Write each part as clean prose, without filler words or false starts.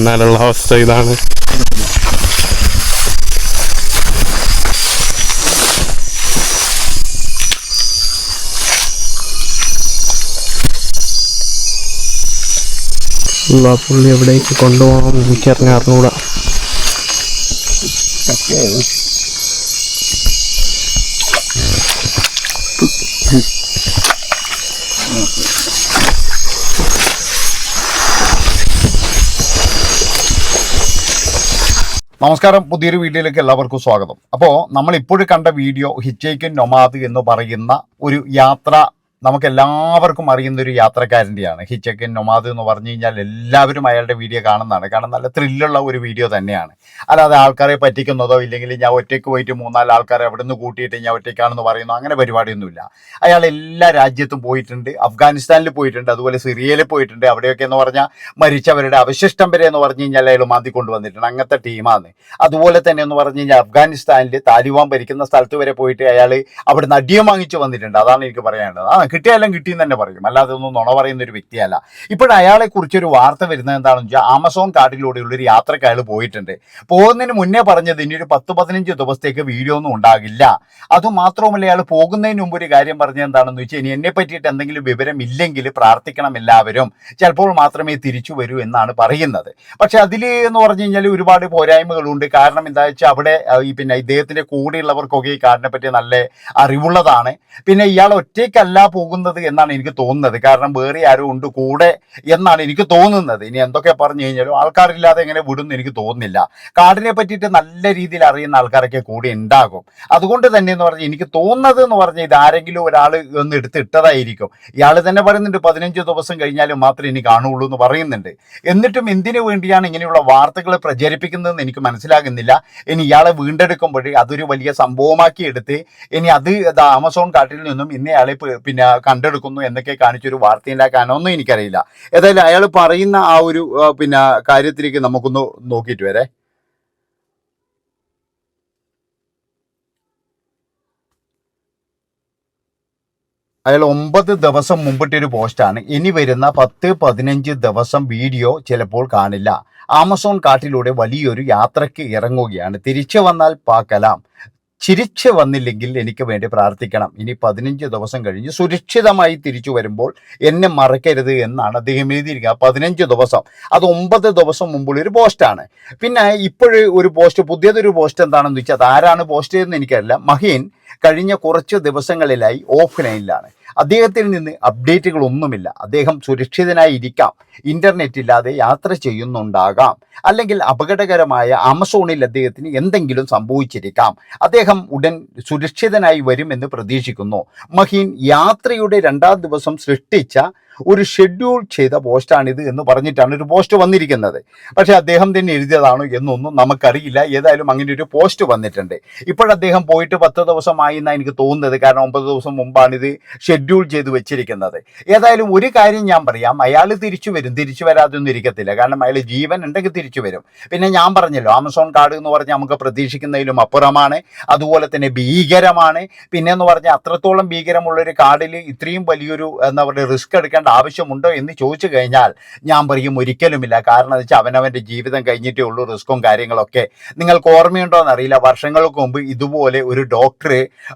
എന്നാലുള്ള അവസ്ഥ ഇതാണ്. പുള്ളി എവിടേക്ക് കൊണ്ടുപോകണം എനിക്കറിഞ്ഞൂടാ. നമസ്കാരം, പുതിയൊരു വീഡിയോയിലേക്ക് എല്ലാവർക്കും സ്വാഗതം. അപ്പോൾ നമ്മൾ ഇപ്പോഴും കണ്ട വീഡിയോ ഹിച്ചൈക്കൻ നൊമാദ് എന്ന് പറയുന്ന ഒരു യാത്ര, നമുക്ക് എല്ലാവർക്കും അറിയുന്ന ഒരു യാത്രക്കാരൻ്റെയാണ്. ഹിച്ചൈക്കൻ നൊമാദ് എന്ന് പറഞ്ഞു കഴിഞ്ഞാൽ എല്ലാവരും അയാളുടെ വീഡിയോ കാണുന്നതാണ്. കാരണം നല്ല ത്രില്ലുള്ള ഒരു വീഡിയോ തന്നെയാണ്. അല്ലാതെ ആൾക്കാരെ പറ്റിക്കുന്നതോ ഇല്ലെങ്കിൽ ഞാൻ ഒറ്റയ്ക്ക് പോയിട്ട് 3-4 ആൾക്കാരെ അവിടെ നിന്ന് കൂട്ടിയിട്ട് ഞാൻ ഒറ്റയ്ക്കാണെന്ന് പറയുന്നു, അങ്ങനെ പരിപാടിയൊന്നുമില്ല. അയാൾ എല്ലാ രാജ്യത്തും പോയിട്ടുണ്ട്. അഫ്ഗാനിസ്ഥാനിൽ പോയിട്ടുണ്ട്, അതുപോലെ സിറിയയിൽ പോയിട്ടുണ്ട്. അവിടെയൊക്കെ എന്ന് പറഞ്ഞാൽ മരിച്ചവരുടെ അവശിഷ്ടം വരെ എന്ന് പറഞ്ഞു കഴിഞ്ഞാൽ അയാൾ മാന്തി കൊണ്ടുവന്നിട്ടുണ്ട്. അങ്ങനത്തെ ടീമാണ്. അതുപോലെ തന്നെ എന്ന് പറഞ്ഞു കഴിഞ്ഞാൽ അഫ്ഗാനിസ്ഥാനിൽ താലിബാൻ ഭരിക്കുന്ന സ്ഥലത്ത് വരെ പോയിട്ട് അയാൾ അവിടുന്ന് അടിയം വാങ്ങിച്ചു വന്നിട്ടുണ്ട്. അതാണ് എനിക്ക് പറയാനുള്ളത്. കിട്ടിയാലും കിട്ടിയെന്ന് തന്നെ പറയും, അല്ലാതെ ഒന്നും നുണ പറയുന്ന ഒരു വ്യക്തിയല്ല. ഇപ്പോൾ അയാളെ കുറിച്ചൊരു വാർത്ത വരുന്നത് എന്താണെന്ന് വെച്ചാൽ ആമസോൺ കാട്ടിലൂടെയുള്ളൊരു യാത്രയ്ക്ക് അയാൾ പോയിട്ടുണ്ട്. പോകുന്നതിന് മുന്നേ പറഞ്ഞത് ഇനി ഒരു 10-15 ദിവസത്തേക്ക് വീഡിയോ ഒന്നും ഉണ്ടാകില്ല. അതുമാത്രവുമല്ല, അയാൾ പോകുന്നതിന് മുമ്പ് ഒരു കാര്യം പറഞ്ഞത് എന്താണെന്ന് വെച്ചാൽ ഇനി എന്നെ പറ്റിയിട്ട് എന്തെങ്കിലും വിവരം ഇല്ലെങ്കിൽ പ്രാർത്ഥിക്കണം എല്ലാവരും, ചിലപ്പോൾ മാത്രമേ തിരിച്ചു വരൂ എന്നാണ് പറയുന്നത്. പക്ഷെ അതിൽ എന്ന് പറഞ്ഞു കഴിഞ്ഞാൽ ഒരുപാട് പോരായ്മകളുണ്ട്. കാരണം എന്താ വെച്ചാൽ അവിടെ ഇദ്ദേഹത്തിന്റെ കൂടെയുള്ളവർക്കൊക്കെ ഈ കാടിനെ പറ്റി നല്ല അറിവുള്ളതാണ്. പിന്നെ ഇയാൾ ഒറ്റയ്ക്കല്ല പോകുന്നത് എന്നാണ് എനിക്ക് തോന്നുന്നത്. കാരണം വേറെ ആരും ഉണ്ട് കൂടെ എന്നാണ് എനിക്ക് തോന്നുന്നത്. ഇനി എന്തൊക്കെ പറഞ്ഞു കഴിഞ്ഞാലും ആൾക്കാരില്ലാതെ എങ്ങനെ വിടുന്നു എനിക്ക് തോന്നുന്നില്ല. കാടിനെ പറ്റിയിട്ട് നല്ല രീതിയിൽ അറിയുന്ന ആൾക്കാരൊക്കെ കൂടെ ഉണ്ടാകും. അതുകൊണ്ട് തന്നെ എന്ന് പറഞ്ഞാൽ എനിക്ക് തോന്നുന്നത് എന്ന് പറഞ്ഞാൽ ഇത് ആരെങ്കിലും ഒരാൾ ഒന്ന് എടുത്തിട്ടതായിരിക്കും. ഇയാൾ തന്നെ പറയുന്നുണ്ട് 15 ദിവസം കഴിഞ്ഞാലും മാത്രമേ ഇനി കാണുള്ളൂ എന്ന് പറയുന്നുണ്ട്. എന്നിട്ടും എന്തിനു വേണ്ടിയാണ് ഇങ്ങനെയുള്ള വാർത്തകൾ പ്രചരിപ്പിക്കുന്നതെന്ന് എനിക്ക് മനസ്സിലാകുന്നില്ല. ഇനി ഇയാളെ വീണ്ടെടുക്കുമ്പോൾ അതൊരു വലിയ സംഭവമാക്കി എടുത്ത് ഇനി അത് ആമസോൺ കാട്ടിൽ നിന്നും ഇന്നയാളെ കണ്ടെടുക്കുന്നു എന്നൊക്കെ കാണിച്ചൊരു വാർത്തയുണ്ടാക്കാനൊന്നും എനിക്കറിയില്ല. ഏതായാലും അയാൾ പറയുന്ന ആ ഒരു കാര്യത്തിലേക്ക് നമുക്കൊന്ന് നോക്കിയിട്ട് വരെ. അയാൾ 9 ദിവസം മുമ്പിട്ടൊരു പോസ്റ്റാണ്. ഇനി വരുന്ന 10-15 ദിവസം വീഡിയോ ചിലപ്പോൾ കാണില്ല. ആമസോൺ കാട്ടിലൂടെ വലിയൊരു യാത്രയ്ക്ക് ഇറങ്ങുകയാണ്. തിരിച്ചു വന്നാൽ പാക്കലാം, ചിരിച്ചു വന്നില്ലെങ്കിൽ എനിക്ക് വേണ്ടി പ്രാർത്ഥിക്കണം. ഇനി 15 ദിവസം കഴിഞ്ഞ് സുരക്ഷിതമായി തിരിച്ചു വരുമ്പോൾ എന്നെ മറക്കരുത് എന്നാണ് അദ്ദേഹം എഴുതിയിരിക്കുക. 15 ദിവസം, അത് 9 ദിവസം മുമ്പുള്ള ഒരു പോസ്റ്റാണ്. പിന്നെ ഇപ്പോഴ് ഒരു പോസ്റ്റ്, പുതിയതൊരു പോസ്റ്റ് എന്താണെന്ന് വെച്ചാൽ അതാരാണ് പോസ്റ്റ് ചെയ്തതെന്ന് എനിക്കറിയില്ല. മഹീൻ കഴിഞ്ഞ കുറച്ച് ദിവസങ്ങളിലായി ഓഫ്ലൈനിലാണ്. അദ്ദേഹത്തിൽ നിന്ന് അപ്ഡേറ്റുകളൊന്നുമില്ല. അദ്ദേഹം സുരക്ഷിതനായി ഇരിക്കാം, ഇൻ്റർനെറ്റ് ഇല്ലാതെ യാത്ര ചെയ്യുന്നുണ്ടാകാം, അല്ലെങ്കിൽ അപകടകരമായ ആമസോണിൽ അദ്ദേഹത്തിന് എന്തെങ്കിലും സംഭവിച്ചിരിക്കാം. അദ്ദേഹം ഉടൻ സുരക്ഷിതനായി വരുമെന്ന് പ്രതീക്ഷിക്കുന്നു. മഹീൻ യാത്രയുടെ 2ാം ദിവസം സൃഷ്ടിച്ച ഒരു ഷെഡ്യൂൾ ചെയ്ത പോസ്റ്റാണിത് എന്ന് പറഞ്ഞിട്ടാണ് ഒരു പോസ്റ്റ് വന്നിരിക്കുന്നത്. പക്ഷെ അദ്ദേഹം തന്നെ എഴുതിയതാണോ എന്നൊന്നും നമുക്കറിയില്ല. ഏതായാലും അങ്ങനെ ഒരു പോസ്റ്റ് വന്നിട്ടുണ്ട്. ഇപ്പോഴദ്ദേഹം പോയിട്ട് 10 ദിവസമായി എന്നാണ് എനിക്ക് തോന്നുന്നത്. കാരണം 9 ദിവസം മുമ്പാണ് ഇത് ഷെഡ്യൂൾ ചെയ്ത് വെച്ചിരിക്കുന്നത്. ഏതായാലും ഒരു കാര്യം ഞാൻ പറയാം, അയാൾ തിരിച്ചു വരും, തിരിച്ചു വരാതൊന്നും ഇരിക്കത്തില്ല. കാരണം അയാൾ ജീവൻ ഉണ്ടെങ്കിൽ തിരിച്ചു വരും. പിന്നെ ഞാൻ പറഞ്ഞല്ലോ, ആമസോൺ കാട് എന്ന് പറഞ്ഞാൽ നമുക്ക് പ്രതീക്ഷിക്കുന്നതിലും അപ്പുറമാണ്. അതുപോലെ തന്നെ ഭീകരമാണ്. പിന്നെ എന്ന് പറഞ്ഞാൽ അത്രത്തോളം ഭീകരമുള്ളൊരു കാടിൽ ഇത്രയും വലിയൊരു എന്താ പറയുക റിസ്ക് എടുക്കേണ്ട ആവശ്യമുണ്ടോ എന്ന് ചോദിച്ചു കഴിഞ്ഞാൽ ഞാൻ പറയും ഒരിക്കലുമില്ല. കാരണം എന്ന് വെച്ചാൽ അവനവൻ്റെ ജീവിതം കഴിഞ്ഞിട്ടേ ഉള്ളൂ റിസ്ക്കും കാര്യങ്ങളൊക്കെ. നിങ്ങൾക്ക് ഓർമ്മയുണ്ടോ എന്നറിയില്ല, വർഷങ്ങൾക്ക് മുമ്പ് ഇതുപോലെ ഒരു ഡോക്ടർ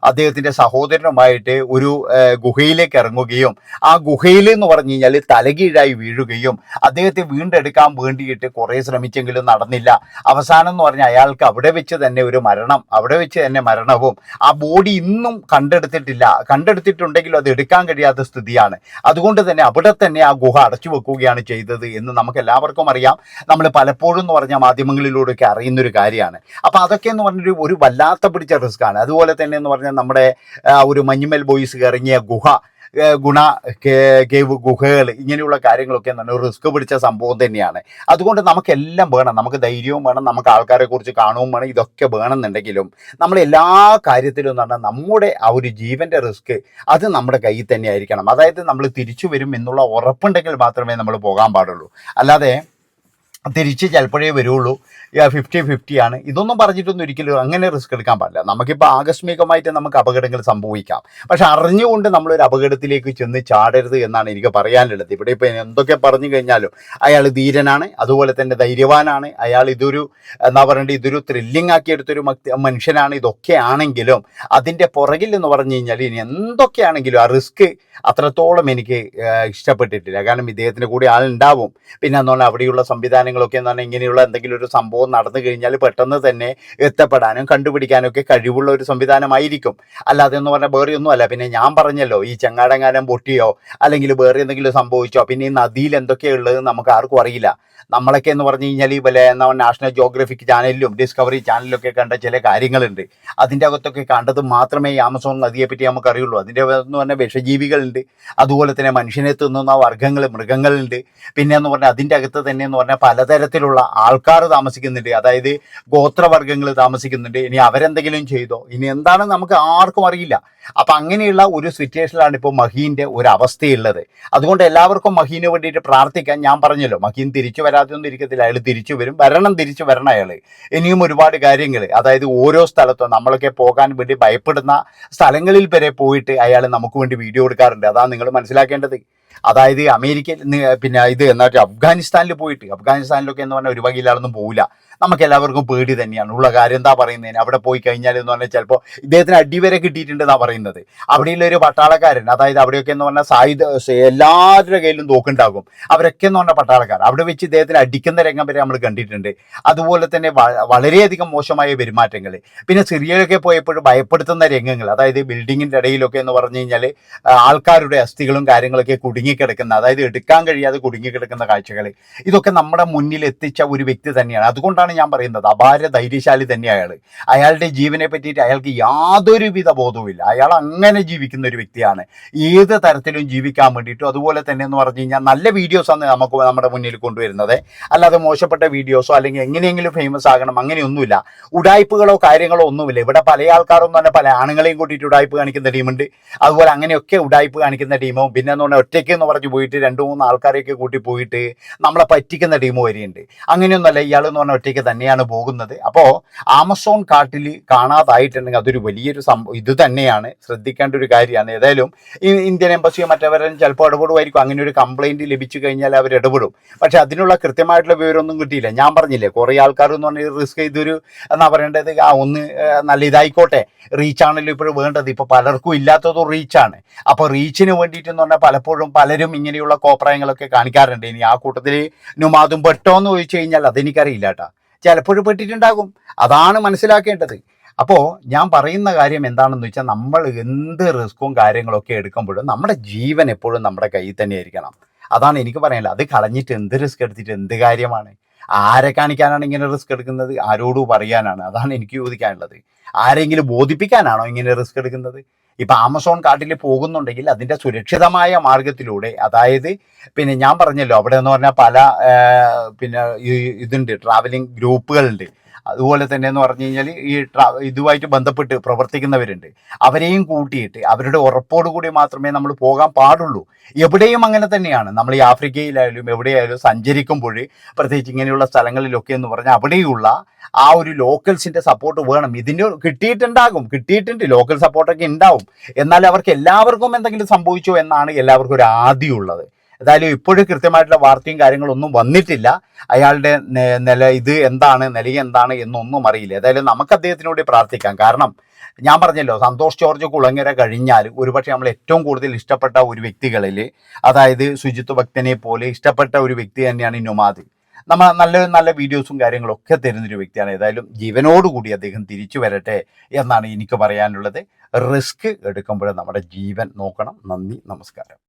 അദ്ദേഹത്തിൻ്റെ സഹോദരനുമായിട്ട് ഒരു ഗുഹയിലേക്ക് ഇറങ്ങുകയും ആ ഗുഹയിൽ എന്ന് പറഞ്ഞു കഴിഞ്ഞാൽ തലകീഴായി വീഴുകയും അദ്ദേഹത്തെ വീണ്ടെടുക്കാൻ വേണ്ടിയിട്ട് കുറേ ശ്രമിച്ചെങ്കിലും നടന്നില്ല. അവസാനം എന്ന് പറഞ്ഞാൽ അയാൾക്ക് അവിടെ വെച്ച് തന്നെ ഒരു മരണം, അവിടെ വെച്ച് തന്നെ മരണവും. ആ ബോഡി ഇന്നും കണ്ടെടുത്തിട്ടില്ല. കണ്ടെടുത്തിട്ടുണ്ടെങ്കിലും അത് എടുക്കാൻ കഴിയാത്ത സ്ഥിതിയാണ്. അതുകൊണ്ട് തന്നെ അവിടെ തന്നെ ആ ഗുഹ അടച്ചു വെക്കുകയാണ് ചെയ്തത് എന്ന് നമുക്ക് എല്ലാവർക്കും അറിയാം. നമ്മൾ പലപ്പോഴും എന്ന് പറഞ്ഞാൽ മാധ്യമങ്ങളിലൂടെയൊക്കെ അറിയുന്നൊരു കാര്യമാണ്. അപ്പോൾ അതൊക്കെ എന്ന് പറഞ്ഞൊരു ഒരു വല്ലാത്ത പിടിച്ച റിസ്ക്കാണ്. അതുപോലെ തന്നെ എന്ന് പറഞ്ഞാൽ നമ്മുടെ ഒരു മഞ്ഞുമൽ ബോയ്സ് ഇറങ്ങിയ ഗുണ കേവ് ഗുഹകൾ, ഇങ്ങനെയുള്ള കാര്യങ്ങളൊക്കെ എന്താണ് റിസ്ക് പിടിച്ച സംഭവം തന്നെയാണ്. അതുകൊണ്ട് നമുക്കെല്ലാം വേണം, നമുക്ക് ധൈര്യവും വേണം, നമുക്ക് ആൾക്കാരെ കുറിച്ച് കാണുകയും വേണം. ഇതൊക്കെ വേണമെന്നുണ്ടെങ്കിലും നമ്മൾ എല്ലാ കാര്യത്തിലും എന്ന് പറഞ്ഞാൽ നമ്മുടെ ആ ഒരു ജീവൻ്റെ റിസ്ക് അത് നമ്മുടെ കയ്യിൽ തന്നെ ആയിരിക്കണം. അതായത് നമ്മൾ തിരിച്ചു വരും എന്നുള്ള ഉറപ്പുണ്ടെങ്കിൽ മാത്രമേ നമ്മൾ പോകാൻ പാടുള്ളൂ. അല്ലാതെ തിരിച്ച് ചിലപ്പോഴേ വരുള്ളൂ, 50-50 ആണ്. ഇതൊന്നും പറഞ്ഞിട്ടൊന്നും ഒരിക്കലും അങ്ങനെ റിസ്ക് എടുക്കാൻ പാടില്ല. നമുക്കിപ്പോൾ ആകസ്മികമായിട്ട് നമുക്ക് അപകടങ്ങൾ സംഭവിക്കാം, പക്ഷെ അറിഞ്ഞുകൊണ്ട് നമ്മളൊരു അപകടത്തിലേക്ക് ചെന്ന് ചാടരുത് എന്നാണ് എനിക്ക് പറയാനുള്ളത്. ഇവിടെ ഇപ്പോൾ എന്തൊക്കെ പറഞ്ഞു കഴിഞ്ഞാലും അയാൾ ധീരനാണ്, അതുപോലെ തന്നെ ധൈര്യവാനാണ്, അയാൾ ഇതൊരു എന്താ പറയേണ്ടത്, ഇതൊരു ത്രില്ലിംഗ് ആക്കിയെടുത്തൊരു മനുഷ്യനാണ്. ഇതൊക്കെ ആണെങ്കിലും അതിൻ്റെ പുറകിൽ എന്ന് പറഞ്ഞു കഴിഞ്ഞാൽ ഇനി എന്തൊക്കെയാണെങ്കിലും ആ റിസ്ക് അത്രത്തോളം എനിക്ക് ഇഷ്ടപ്പെട്ടിട്ടില്ല. കാരണം ഇദ്ദേഹത്തിൻ്റെ കൂടെ ആളുണ്ടാവും, പിന്നെ എന്ന് പറഞ്ഞാൽ അവിടെയുള്ള സംവിധാനങ്ങളൊക്കെ എന്ന് പറഞ്ഞാൽ ഇങ്ങനെയുള്ള എന്തെങ്കിലും ഒരു സംഭവം നടന്നു കഴിഞ്ഞാൽ പെട്ടെന്ന് തന്നെ എത്തപ്പെടാനും കണ്ടുപിടിക്കാനും ഒക്കെ കഴിവുള്ള ഒരു സംവിധാനമായിരിക്കും. അല്ലാതെ എന്ന് പറഞ്ഞാൽ വേറെ ഒന്നുമല്ല. പിന്നെ ഞാൻ പറഞ്ഞല്ലോ, ഈ ചെങ്ങാടങ്ങാനം പൊട്ടിയോ അല്ലെങ്കിൽ വേറെ എന്തെങ്കിലും സംഭവിച്ചോ, പിന്നെ ഈ നദിയിൽ എന്തൊക്കെയാണ് ഉള്ളത് നമുക്ക് ആർക്കും അറിയില്ല. നമ്മളൊക്കെ എന്ന് പറഞ്ഞു കഴിഞ്ഞാൽ ഈ പോലെ നാഷണൽ ജോഗ്രഫിക് ചാനലിലും ഡിസ്കവറി ചാനലിലൊക്കെ കണ്ട ചില കാര്യങ്ങളുണ്ട്. അതിൻ്റെ അകത്തൊക്കെ കണ്ടത് മാത്രമേ ഈ ആമസോൺ നദിയെപ്പറ്റി നമുക്ക് അറിയുള്ളൂ. അതിൻ്റെ എന്ന് പറഞ്ഞാൽ വിഷജീവികളുണ്ട്, അതുപോലെ തന്നെ മനുഷ്യനെ തിന്നുന്ന വർഗ്ഗങ്ങൾ, മൃഗങ്ങളുണ്ട്. പിന്നെ എന്ന് പറഞ്ഞാൽ അതിൻ്റെ അകത്ത് തന്നെ എന്ന് പറഞ്ഞാൽ പലതരത്തിലുള്ള ആൾക്കാർ താമസിക്കുന്നുണ്ട്, അതായത് ഗോത്രവർഗ്ഗങ്ങൾ താമസിക്കുന്നുണ്ട്. ഇനി അവരെന്തെങ്കിലും ചെയ്തോ, ഇനി എന്താണെന്ന് നമുക്ക് ആർക്കും അറിയില്ല. അപ്പം അങ്ങനെയുള്ള ഒരു സിറ്റുവേഷനിലാണ് ഇപ്പോൾ മഹീൻ്റെ ഒരു അവസ്ഥയുള്ളത്. അതുകൊണ്ട് എല്ലാവർക്കും മഹീന് വേണ്ടിയിട്ട് പ്രാർത്ഥിക്കാൻ. ഞാൻ പറഞ്ഞല്ലോ, മഹീൻ തിരിച്ചു വരാതെയൊന്നും ഇരിക്കത്തില്ല, അയാൾ തിരിച്ചു വരും, തിരിച്ചു വരണം അയാൾ. ഇനിയും ഒരുപാട് കാര്യങ്ങൾ, അതായത് ഓരോ സ്ഥലത്തും നമ്മളൊക്കെ പോകാൻ വേണ്ടി ഭയപ്പെടുന്ന സ്ഥലങ്ങളിൽ വരെ പോയിട്ട് അയാൾ നമുക്ക് വേണ്ടി വീഡിയോ എടുക്കാറുണ്ട്. അതാണ് നിങ്ങൾ മനസ്സിലാക്കേണ്ടത്. അതായത് അമേരിക്കയിൽ പിന്നെ ഇത് എന്നാ അഫ്ഗാനിസ്ഥാനിൽ പോയിട്ട്, അഫ്ഗാനിസ്ഥാനിലൊക്കെ എന്ന് പറഞ്ഞാൽ ഒരു വകയിലാളൊന്നും പോവില്ല. നമുക്ക് എല്ലാവർക്കും പേടി തന്നെയാണ്. ഉള്ള കാര്യം എന്താ പറയുന്നതിന്, അവിടെ പോയി കഴിഞ്ഞാൽ എന്ന് പറഞ്ഞാൽ ചിലപ്പോൾ ഇദ്ദേഹത്തിന് അടിവരെ കിട്ടിയിട്ടുണ്ടെന്നാണ് പറയുന്നത്. അവിടെയുള്ള ഒരു പട്ടാളക്കാരൻ, അതായത് അവിടെയൊക്കെ എന്ന് പറഞ്ഞാൽ എല്ലാവരുടെ കയ്യിലും തോക്കുണ്ടാകും, അവരൊക്കെ എന്ന് പറഞ്ഞാൽ പട്ടാളക്കാർ. അവിടെ വെച്ച് ഇദ്ദേഹത്തിന് അടിക്കുന്ന രംഗം വരെ നമ്മൾ കണ്ടിട്ടുണ്ട്. അതുപോലെ തന്നെ വളരെയധികം മോശമായ പെരുമാറ്റങ്ങൾ. പിന്നെ സിറിയയിലൊക്കെ പോയപ്പോഴും ഭയപ്പെടുത്തുന്ന രംഗങ്ങൾ, അതായത് ബിൽഡിങ്ങിൻ്റെ ഇടയിലൊക്കെ എന്ന് പറഞ്ഞു കഴിഞ്ഞാൽ ആൾക്കാരുടെ അസ്ഥികളും കാര്യങ്ങളൊക്കെ കുടുങ്ങിക്കിടക്കുന്ന, അതായത് എടുക്കാൻ കഴിയാതെ കുടുങ്ങിക്കിടക്കുന്ന കാഴ്ചകൾ, ഇതൊക്കെ നമ്മുടെ മുന്നിൽ എത്തിച്ച ഒരു വ്യക്തി തന്നെയാണ്. അതുകൊണ്ടാണ് ഞാൻ പറയുന്നത്, അപാര ധൈര്യശാലി തന്നെ അയാൾ. അയാളുടെ ജീവനെ പറ്റിയിട്ട് അയാൾക്ക് യാതൊരുവിധ ബോധവുമില്ല. അയാൾ അങ്ങനെ ജീവിക്കുന്ന ഒരു വ്യക്തിയാണ്, ഏത് തരത്തിലും ജീവിക്കാൻ വേണ്ടിയിട്ടും. അതുപോലെ തന്നെ എന്ന് പറഞ്ഞു കഴിഞ്ഞാൽ നല്ല വീഡിയോസാണ് നമുക്ക് നമ്മുടെ മുന്നിൽ കൊണ്ടുവരുന്നത്, അല്ലാതെ മോശപ്പെട്ട വീഡിയോസോ അല്ലെങ്കിൽ എങ്ങനെയെങ്കിലും ഫേമസ് ആകണം അങ്ങനെയൊന്നുമില്ല. ഉടായ്പകളോ കാര്യങ്ങളോ ഒന്നുമില്ല. ഇവിടെ പല ആൾക്കാരൊന്നും തന്നെ പല ആണുങ്ങളെയും കൂട്ടിയിട്ട് ഉടായ്പ കാണിക്കുന്ന ടീമുണ്ട്, അതുപോലെ അങ്ങനെയൊക്കെ ഉടായ്പ കാണിക്കുന്ന ടീമും, പിന്നെ എന്ന് പറഞ്ഞാൽ ഒറ്റയ്ക്ക് എന്ന് പറഞ്ഞു പോയിട്ട് 2-3 ആൾക്കാരെയൊക്കെ കൂട്ടി പോയിട്ട് നമ്മളെ പറ്റിക്കുന്ന ടീം വരെയുണ്ട്. അങ്ങനെയൊന്നുമല്ല, ഇയാൾ എന്ന് പറഞ്ഞാൽ ഒറ്റയ്ക്ക് തന്നെയാണ് പോകുന്നത്. അപ്പോൾ ആമസോൺ കാട്ടിൽ കാണാതായിട്ടുണ്ടെങ്കിൽ അതൊരു വലിയൊരു ഇത് തന്നെയാണ്, ശ്രദ്ധിക്കേണ്ട ഒരു കാര്യമാണ്. ഏതായാലും ഈ ഇന്ത്യൻ എംബസിയോ മറ്റവരും ചിലപ്പോൾ ഇടപെടുമായിരിക്കും. അങ്ങനെ ഒരു കംപ്ലയിൻറ്റ് ലഭിച്ചു കഴിഞ്ഞാൽ അവർ ഇടപെടും. പക്ഷെ അതിനുള്ള കൃത്യമായിട്ടുള്ള വിവരമൊന്നും കിട്ടിയില്ല. ഞാൻ പറഞ്ഞില്ലേ, കുറേ ആൾക്കാർ എന്ന് പറഞ്ഞാൽ റിസ്ക് ഇതൊരു എന്നാ പറയേണ്ടത്, ഒന്ന് നല്ല ഇതായിക്കോട്ടെ, റീച്ചാണല്ലോ ഇപ്പോഴും വേണ്ടത്. ഇപ്പോൾ പലർക്കും ഇല്ലാത്തതും റീച്ചാണ്. അപ്പോൾ റീച്ചിന് വേണ്ടിയിട്ടെന്ന് പറഞ്ഞാൽ പലപ്പോഴും പലരും ഇങ്ങനെയുള്ള കോപ്രായങ്ങളൊക്കെ കാണിക്കാറുണ്ട്. ഇനി ആ കൂട്ടത്തിൽ നുമാദും പെട്ടോ എന്ന് ചോദിച്ചു കഴിഞ്ഞാൽ അതെനിക്കറിയില്ല കേട്ടോ, ചിലപ്പോഴും പെട്ടിട്ടുണ്ടാകും. അതാണ് മനസ്സിലാക്കേണ്ടത്. അപ്പോൾ ഞാൻ പറയുന്ന കാര്യം എന്താണെന്ന് വെച്ചാൽ, നമ്മൾ എന്ത് റിസ്ക്കും കാര്യങ്ങളൊക്കെ എടുക്കുമ്പോഴും നമ്മുടെ ജീവൻ എപ്പോഴും നമ്മുടെ കയ്യിൽ തന്നെ ആയിരിക്കണം. അതാണ് എനിക്ക് പറയാനുള്ളത്. അത് കളഞ്ഞിട്ട് എന്ത് റിസ്ക് എടുത്തിട്ട് എന്ത് കാര്യമാണ്? ആരെ കാണിക്കാനാണ് ഇങ്ങനെ റിസ്ക് എടുക്കുന്നത്? ആരോട് പറയാനാണ്? അതാണ് എനിക്ക് ചോദിക്കാനുള്ളത്. ആരെങ്കിലും ബോധിപ്പിക്കാനാണോ ഇങ്ങനെ റിസ്ക് എടുക്കുന്നത്? ഇപ്പം ആമസോൺ കാട്ടിൽ പോകുന്നുണ്ടെങ്കിൽ അതിൻ്റെ സുരക്ഷിതമായ മാർഗത്തിലൂടെ, അതായത് പിന്നെ ഞാൻ പറഞ്ഞല്ലോ, അവിടെ എന്ന് പറഞ്ഞാൽ പല പിന്നെ ഇതുണ്ട്, ട്രാവലിംഗ് ഗ്രൂപ്പുകളുണ്ട്. അതുപോലെ തന്നെ എന്ന് പറഞ്ഞു കഴിഞ്ഞാൽ ഈ ഇതുമായിട്ട് ബന്ധപ്പെട്ട് പ്രവർത്തിക്കുന്നവരുണ്ട്. അവരെയും കൂട്ടിയിട്ട് അവരുടെ ഉറപ്പോടു കൂടി മാത്രമേ നമ്മൾ പോകാൻ പാടുള്ളൂ. എവിടെയും അങ്ങനെ തന്നെയാണ്. നമ്മൾ ഈ ആഫ്രിക്കയിലായാലും എവിടെയായാലും സഞ്ചരിക്കുമ്പോൾ, പ്രത്യേകിച്ച് ഇങ്ങനെയുള്ള സ്ഥലങ്ങളിലൊക്കെ എന്ന് പറഞ്ഞാൽ അവിടെയുള്ള ആ ഒരു ലോക്കൽസിൻ്റെ സപ്പോർട്ട് വേണം. ഇതിന് കിട്ടിയിട്ടുണ്ട്, ലോക്കൽ സപ്പോർട്ടൊക്കെ ഉണ്ടാവും. എന്നാൽ അവർക്ക് എല്ലാവർക്കും എന്തെങ്കിലും സംഭവിച്ചോ എന്നാണ് എല്ലാവർക്കും ഒരു ആദിയുള്ളത്. ഏതായാലും ഇപ്പോഴും കൃത്യമായിട്ടുള്ള വാർത്തയും കാര്യങ്ങളൊന്നും വന്നിട്ടില്ല. അയാളുടെ നില എന്താണ് എന്നൊന്നും അറിയില്ല. ഏതായാലും നമുക്ക് അദ്ദേഹത്തിനോട് പ്രാർത്ഥിക്കാം. കാരണം ഞാൻ പറഞ്ഞല്ലോ, സന്തോഷ് ജോർജ് കുളങ്ങര കഴിഞ്ഞാൽ ഒരുപക്ഷെ നമ്മൾ ഏറ്റവും കൂടുതൽ ഇഷ്ടപ്പെട്ട ഒരു വ്യക്തികളിൽ, അതായത് സുജിത്ത് ഭക്തനെ പോലെ ഇഷ്ടപ്പെട്ട ഒരു വ്യക്തി തന്നെയാണ് നുമാദ്. നമ്മൾ നല്ല വീഡിയോസും കാര്യങ്ങളൊക്കെ തരുന്നൊരു വ്യക്തിയാണ്. ഏതായാലും ജീവനോടുകൂടി അദ്ദേഹം തിരിച്ചു വരട്ടെ എന്നാണ് എനിക്ക് പറയാനുള്ളത്. റിസ്ക് എടുക്കുമ്പോൾ നമ്മുടെ ജീവൻ നോക്കണം. നന്ദി, നമസ്കാരം.